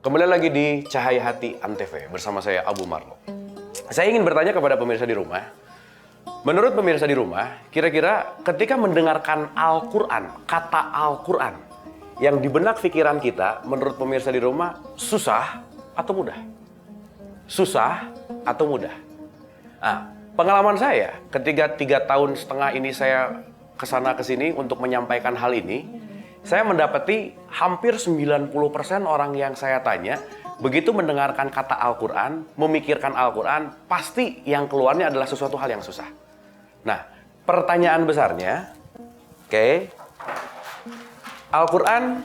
Kembali lagi di Cahaya Hati Antv bersama saya Abu Marlo. Saya ingin bertanya kepada pemirsa di rumah. Menurut pemirsa di rumah, kira-kira ketika mendengarkan Al-Quran, kata Al-Quran, yang di benak pikiran kita, menurut pemirsa di rumah, susah atau mudah? Susah atau mudah? Nah, pengalaman saya ketika 3,5 tahun ini saya kesana kesini untuk menyampaikan hal ini, saya mendapati hampir 90% orang yang saya tanya, begitu mendengarkan kata Al-Quran, memikirkan Al-Quran, pasti yang keluarnya adalah sesuatu hal yang susah. Nah, pertanyaan besarnya, Al-Quran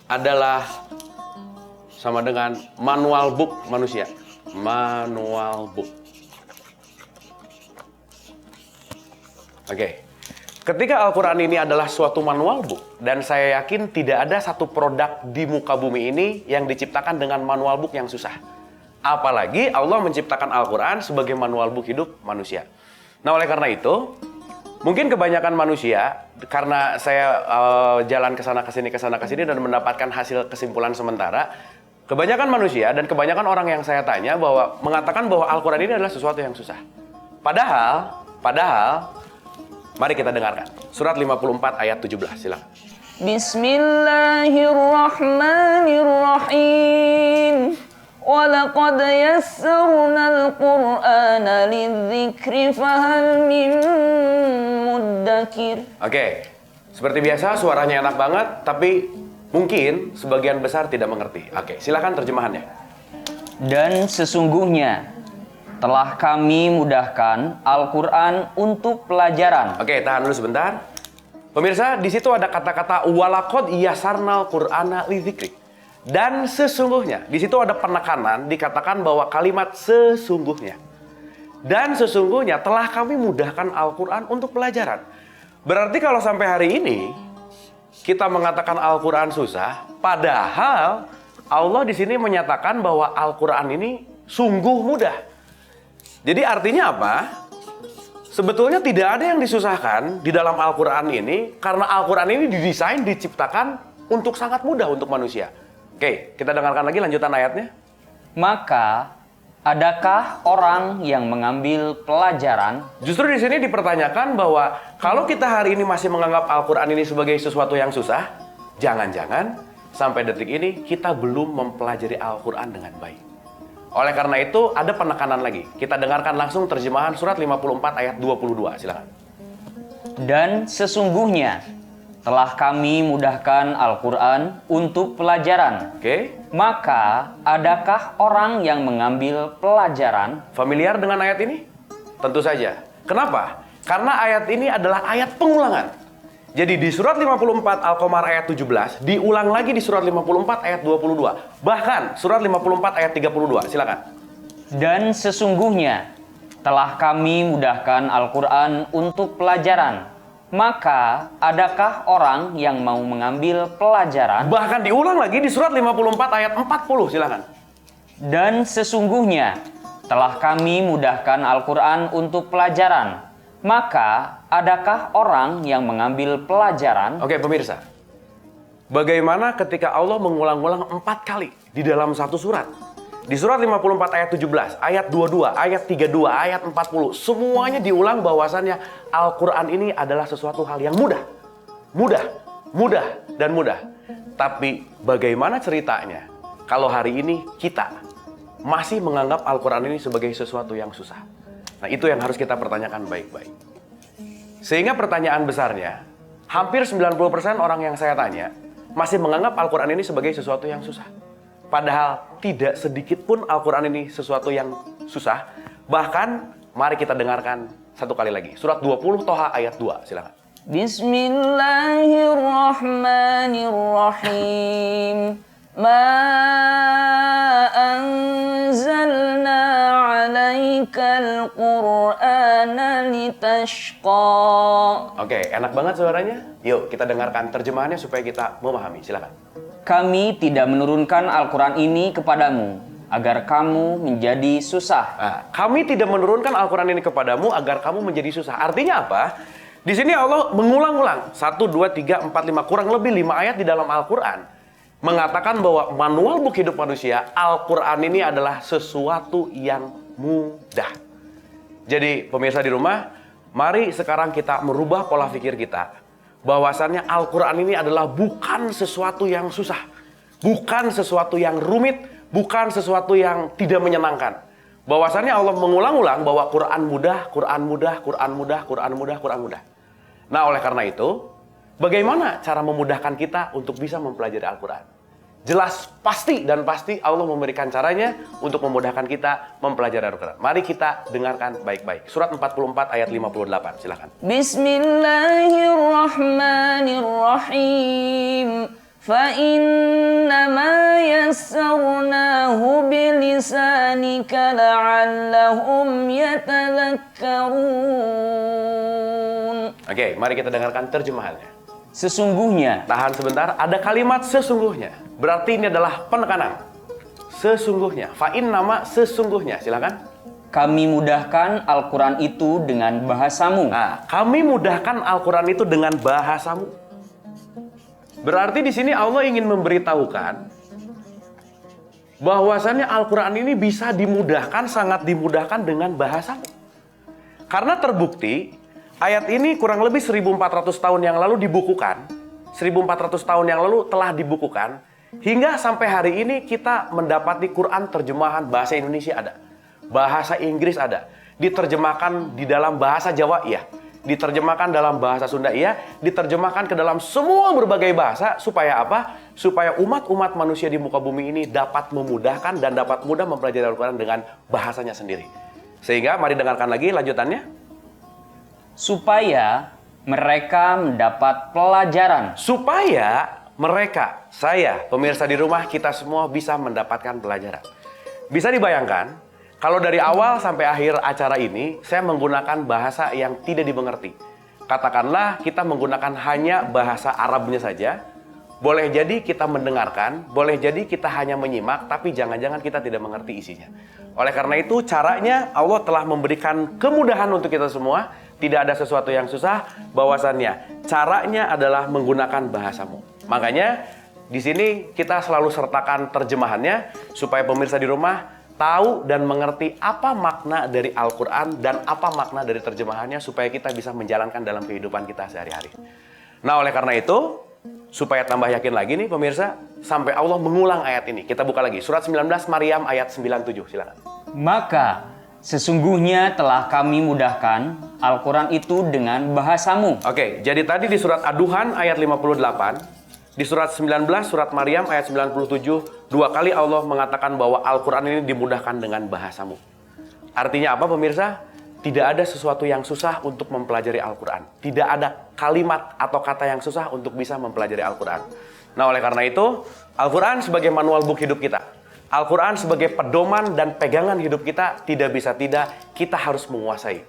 adalah sama dengan manual book manusia. Manual book. Ketika Al-Quran ini adalah suatu manual book, dan saya yakin tidak ada satu produk di muka bumi ini yang diciptakan dengan manual book yang susah. Apalagi Allah menciptakan Al-Quran sebagai manual book hidup manusia. Nah, oleh karena itu, mungkin kebanyakan manusia, karena saya jalan kesana kesini dan mendapatkan hasil kesimpulan sementara, kebanyakan manusia dan kebanyakan orang yang saya tanya mengatakan bahwa Al-Quran ini adalah sesuatu yang susah. Padahal, mari kita dengarkan. Surat 54 ayat 17, silakan. Bismillahirrahmanirrahim. Walaqad yassarnal Qur'ana lidzikri fahal min muddakir. Seperti biasa suaranya enak banget, tapi mungkin sebagian besar tidak mengerti. Silakan terjemahannya. Dan sesungguhnya telah kami mudahkan Al-Quran untuk pelajaran. Tahan dulu sebentar. Pemirsa, di situ ada kata-kata walaqad yassarnal Qur'ana lidzikri. Dan sesungguhnya, di situ ada penekanan dikatakan bahwa kalimat sesungguhnya. Dan sesungguhnya telah kami mudahkan Al-Quran untuk pelajaran. Berarti kalau sampai hari ini kita mengatakan Al-Quran susah, padahal Allah di sini menyatakan bahwa Al-Quran ini sungguh mudah. Jadi artinya apa? Sebetulnya tidak ada yang disusahkan di dalam Al-Quran ini, karena Al-Quran ini didesain, diciptakan untuk sangat mudah untuk manusia. Kita dengarkan lagi lanjutan ayatnya. Maka, adakah orang yang mengambil pelajaran? Justru di sini dipertanyakan bahwa kalau kita hari ini masih menganggap Al-Quran ini sebagai sesuatu yang susah, jangan-jangan sampai detik ini kita belum mempelajari Al-Quran dengan baik. Oleh karena itu, ada penekanan lagi. Kita dengarkan langsung terjemahan surat 54 ayat 22. Silakan. Dan sesungguhnya telah kami mudahkan Al-Quran untuk pelajaran. Maka, adakah orang yang mengambil pelajaran? Familiar dengan ayat ini? Tentu saja. Kenapa? Karena ayat ini adalah ayat pengulangan. Jadi di surat 54 Al-Qamar ayat 17, diulang lagi di surat 54 ayat 22. Bahkan surat 54 ayat 32. Silakan. Dan sesungguhnya telah kami mudahkan Al-Quran untuk pelajaran. Maka, adakah orang yang mau mengambil pelajaran? Bahkan diulang lagi di surat 54 ayat 40, silakan. Dan sesungguhnya telah kami mudahkan Al-Quran untuk pelajaran. Maka, adakah orang yang mengambil pelajaran? Pemirsa. Bagaimana ketika Allah mengulang-ulang 4 kali di dalam satu surat? Di surat 54 ayat 17, ayat 22, ayat 32, ayat 40, semuanya diulang bahwasannya Al-Quran ini adalah sesuatu hal yang mudah. Mudah, dan mudah. Tapi bagaimana ceritanya kalau hari ini kita masih menganggap Al-Quran ini sebagai sesuatu yang susah? Nah, itu yang harus kita pertanyakan baik-baik. Sehingga pertanyaan besarnya, hampir 90% orang yang saya tanya masih menganggap Al-Quran ini sebagai sesuatu yang susah. Padahal tidak sedikit pun Al-Quran ini sesuatu yang susah. Bahkan, mari kita dengarkan satu kali lagi. Surat 20 Toha ayat 2, silakan. Bismillahirrahmanirrahim. Ma anzalna alaikal Qur'ana litashqa. Enak banget suaranya. Yuk, kita dengarkan terjemahannya supaya kita memahami. Silakan. Kami tidak menurunkan Al-Quran ini kepadamu agar kamu menjadi susah. Kami tidak menurunkan Al-Quran ini kepadamu agar kamu menjadi susah. Artinya apa? Di sini Allah mengulang-ulang 1, 2, 3, 4, 5 kurang lebih 5 ayat di dalam Al-Qur'an mengatakan bahwa manual buku hidup manusia, Al-Qur'an ini adalah sesuatu yang mudah. Jadi pemirsa di rumah, mari sekarang kita merubah pola pikir kita bahwasannya Al-Qur'an ini adalah bukan sesuatu yang susah, bukan sesuatu yang rumit, bukan sesuatu yang tidak menyenangkan. Bahwasannya Allah mengulang-ulang bahwa Quran mudah, Quran mudah, Quran mudah, Quran mudah, Quran mudah. Nah, oleh karena itu, bagaimana cara memudahkan kita untuk bisa mempelajari Al-Quran? Jelas, pasti dan pasti Allah memberikan caranya untuk memudahkan kita mempelajari Al-Quran. Mari kita dengarkan baik-baik. Surat 44 ayat 58, silakan. Bismillahirrahmanirrahim. فَإِنَّمَا يَسَّرْنَاهُ بِلِسَانِكَ لَعَلَّهُمْ يَتَذَكَّرُونَ. Oke, mari kita dengarkan terjemahannya. Sesungguhnya. Tahan sebentar, ada kalimat sesungguhnya. Berarti ini adalah penekanan. Sesungguhnya. Fa'in nama sesungguhnya. Silakan. Kami mudahkan Al-Quran itu dengan bahasamu. Nah, kami mudahkan Al-Quran itu dengan bahasamu. Berarti di sini Allah ingin memberitahukan bahwasannya Al-Quran ini bisa dimudahkan, sangat dimudahkan dengan bahasamu. Karena terbukti ayat ini kurang lebih 1400 tahun yang lalu dibukukan, 1400 tahun yang lalu telah dibukukan, hingga sampai hari ini kita mendapati Quran terjemahan bahasa Indonesia ada, bahasa Inggris ada, diterjemahkan di dalam bahasa Jawa iya, diterjemahkan dalam bahasa Sunda iya, diterjemahkan ke dalam semua berbagai bahasa. Supaya apa? Supaya umat-umat manusia di muka bumi ini dapat memudahkan dan dapat mudah mempelajari Al-Quran dengan bahasanya sendiri. Sehingga mari dengarkan lagi lanjutannya. Supaya mereka mendapat pelajaran. Supaya mereka, saya, pemirsa di rumah, kita semua bisa mendapatkan pelajaran. Bisa dibayangkan, kalau dari awal sampai akhir acara ini, saya menggunakan bahasa yang tidak dimengerti. Katakanlah kita menggunakan hanya bahasa Arabnya saja. Boleh jadi kita mendengarkan, boleh jadi kita hanya menyimak, tapi jangan-jangan kita tidak mengerti isinya. Oleh karena itu, caranya Allah telah memberikan kemudahan untuk kita semua. Tidak ada sesuatu yang susah, bahwasannya caranya adalah menggunakan bahasamu. Makanya, di sini kita selalu sertakan terjemahannya, supaya pemirsa di rumah tahu dan mengerti apa makna dari Al-Quran dan apa makna dari terjemahannya supaya kita bisa menjalankan dalam kehidupan kita sehari-hari. Nah, oleh karena itu, supaya tambah yakin lagi nih pemirsa, sampai Allah mengulang ayat ini. Kita buka lagi, surat 19 Maryam ayat 97, silakan. Maka sesungguhnya telah kami mudahkan Al-Quran itu dengan bahasamu. Oke, jadi tadi di surat Ad-Duhan ayat 58, di surat 19, surat Maryam ayat 97, 2 kali Allah mengatakan bahwa Al-Quran ini dimudahkan dengan bahasamu. Artinya apa pemirsa? Tidak ada sesuatu yang susah untuk mempelajari Al-Quran. Tidak ada kalimat atau kata yang susah untuk bisa mempelajari Al-Quran. Nah, oleh karena itu, Al-Quran sebagai manual book hidup kita, Al-Quran sebagai pedoman dan pegangan hidup kita, tidak bisa tidak, kita harus menguasai.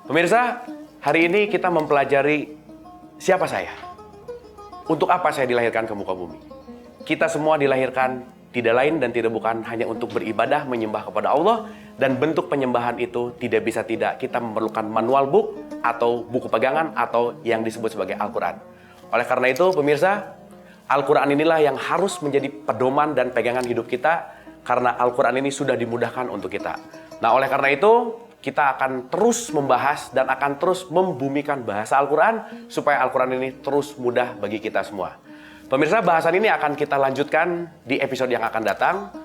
Pemirsa, hari ini kita mempelajari siapa saya. Untuk apa saya dilahirkan ke muka bumi? Kita semua dilahirkan tidak lain dan tidak bukan hanya untuk beribadah, menyembah kepada Allah, dan bentuk penyembahan itu tidak bisa tidak kita memerlukan manual book atau buku pegangan atau yang disebut sebagai Al-Quran. Oleh karena itu, pemirsa, Al-Quran inilah yang harus menjadi pedoman dan pegangan hidup kita karena Al-Quran ini sudah dimudahkan untuk kita. Nah, oleh karena itu, kita akan terus membahas dan akan terus membumikan bahasa Al-Quran supaya Al-Quran ini terus mudah bagi kita semua. Pemirsa, bahasan ini akan kita lanjutkan di episode yang akan datang.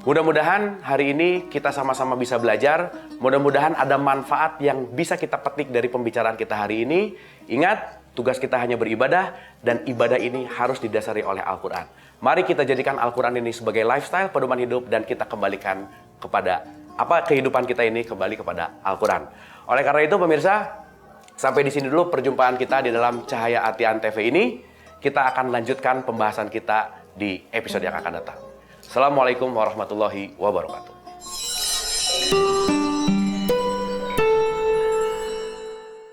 Mudah-mudahan hari ini kita sama-sama bisa belajar. Mudah-mudahan ada manfaat yang bisa kita petik dari pembicaraan kita hari ini. Ingat, tugas kita hanya beribadah dan ibadah ini harus didasari oleh Al-Quran. Mari kita jadikan Al-Quran ini sebagai lifestyle, pedoman hidup, dan kita kembalikan kepada kehidupan kita ini kembali kepada Al-Quran. Oleh karena itu pemirsa, sampai di sini dulu perjumpaan kita di dalam Cahaya Hati Antv ini. Kita akan lanjutkan pembahasan kita di episode yang akan datang. Assalamualaikum warahmatullahi wabarakatuh.